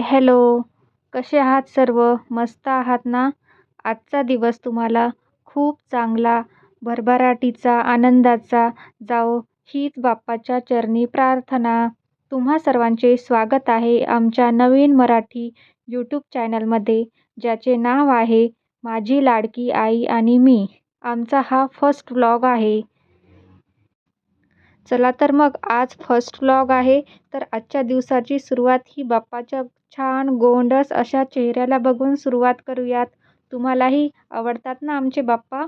Hello. कसे आहात सर्व? मस्त आहात ना? आजचा दिवस तुम्हाला खूप चांगला, भरभराटीचा, आनंदाचा जाओ हीच बाप्पाच्या चरणी प्रार्थना. तुम्हा सर्वांचे स्वागत आहे आमच्या नवीन मराठी यूट्यूब चॅनलमध्ये, ज्याचे नाव आहे माझी लाडकी आई आणि मी. आमचा हा फर्स्ट व्लॉग आहे. चला तर मग आज फर्स्ट व्लॉग आहे, तर आजच्या दिवसाची सुरुवात ही बाप्पाच्या छान गोंडस अशा चेहऱ्याला बघून सुरुवात करूयात. तुम्हालाही आवडतात ना आमचे बाप्पा?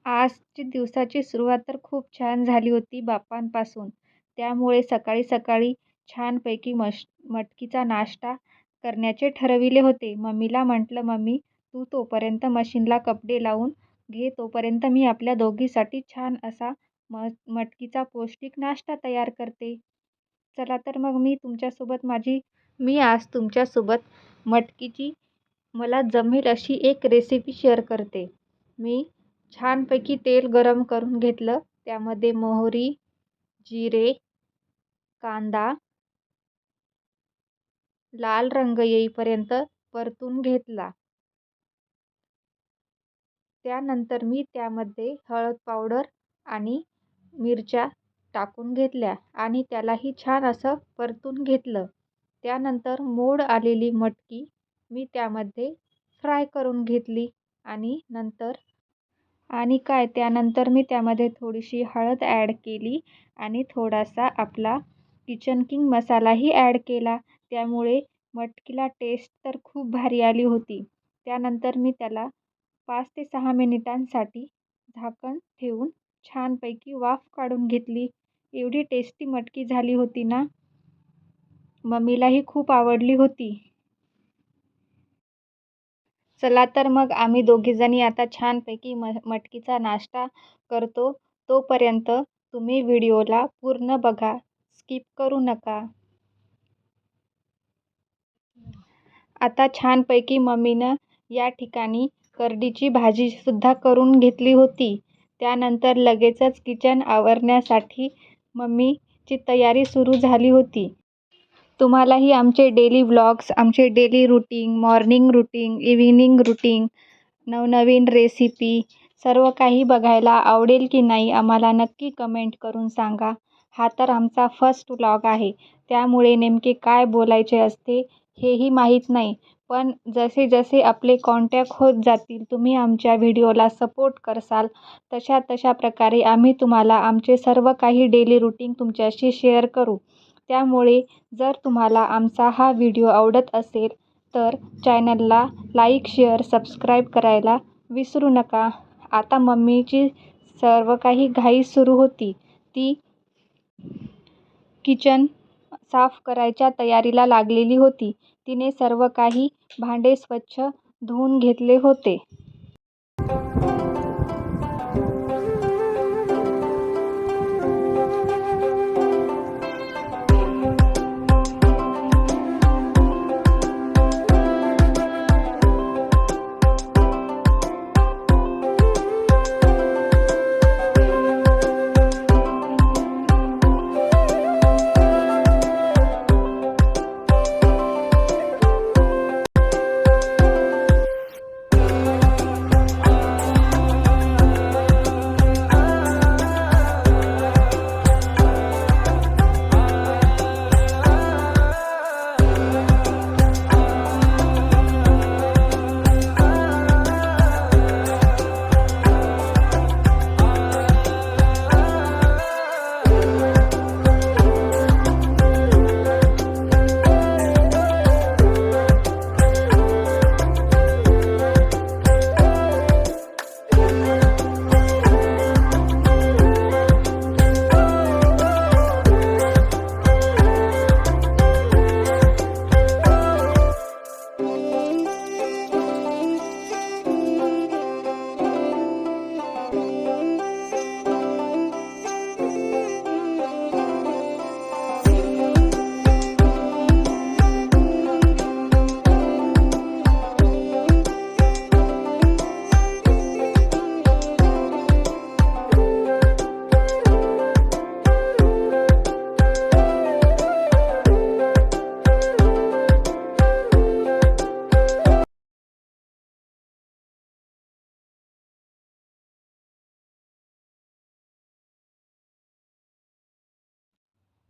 आजची दिवसाची सुरुवात तर खूप छान झाली होती बाप्पांपासून. त्यामुळे सकाळी सकाळी छानपैकी मटकीचा नाश्ता करण्याचे ठरविले होते. मम्मीला म्हटलं, मम्मी तू तोपर्यंत मशीनला कपडे लावून घे, तोपर्यंत मी आपल्या दोघीसाठी छान असा मटकीचा पौष्टिक नाश्ता तयार करते. चला तर मग मी आज तुमच्यासोबत मटकीची मला जमेल अशी एक रेसिपी शेअर करते. मी छानपैकी तेल गरम करून घेतलं. त्यामध्ये मोहरी, जिरे, कांदा लाल रंग येईपर्यंत परतून घेतला. त्यानंतर मी त्यामध्ये हळद पावडर आणि मिरच्या टाकून घेतल्या आणि त्यालाही छान असं परतून घेतलं. त्यानंतर मोड आलेली मटकी मी त्यामध्ये फ्राय करून घेतली त्यानंतर मी त्यामध्ये थोडीशी हळद ॲड केली आणि थोडासा आपला किचन किंग मसालाही ॲड केला. त्यामुळे मटकीला टेस्ट तर खूप भारी आली होती. त्यानंतर मी त्याला 5 ते 6 मिनिटांसाठी झाकण ठेवून छानपैकी वाफ काढून घेतली. एवढी टेस्टी मटकी झाली होती ना, मम्मीलाही खूप आवडली होती. चला तर मग आम्ही दोघीजणी आता छानपैकी मटकीचा नाश्ता करतो. तोपर्यंत तुम्ही व्हिडिओला पूर्ण बघा, स्किप करू नका. आता छानपैकी मम्मीनं या ठिकाणी करडीची भाजीसुद्धा करून घेतली होती. त्यानंतर लगेचच किचन आवरण्यासाठी मम्मीची तयारी सुरू झाली होती. तुम्हालाही आमचे डेली व्लॉग्स, आमचे daily routine, morning routine, evening routine, नवनवीन रेसिपी सर्व काही बघायला आवडेल की नाही आम्हाला नक्की कमेंट करून सांगा. हा तर आमचा फर्स्ट व्लॉग आहे, त्यामुळे नेमके काय बोलायचे असते हेही माहीत नाही. पण जसे जसे आपले कॉन्टॅक्ट होत जातील, तुम्ही आमच्या व्हिडिओला सपोर्ट करसाल, तशा प्रकारे आम्ही तुम्हाला आमचे सर्व काही डेली रूटीन तुमच्याशी शेअर करू. त्यामुळे जर तुम्हाला आमचा हा व्हिडिओ आवडत असेल तर चॅनलला लाईक, शेअर, सबस्क्राईब करायला विसरू नका. आता मम्मीची सर्व काही घाई सुरू होती. ती किचन साफ करायच्या तयारीला लागलेली होती. तिने सर्व काही भांडे स्वच्छ धुवून घेतले होते.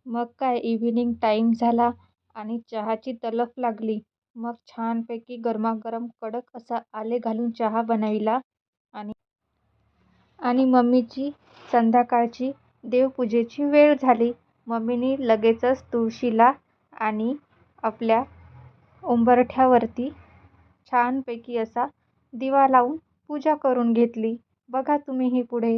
मग काय इव्हिनिंग टाईम झाला आणि चहाची तलफ लागली. मग छानपैकी गरमागरम कडक असा आले घालून चहा बनविला आणि आणि मम्मीची संध्याकाळची देवपूजेची वेळ झाली. मम्मीने लगेचच तुळशीला आणि आपल्या उंबरठ्यावरती छानपैकी असा दिवा लावून पूजा करून घेतली. बघा तुम्हीही पुढे.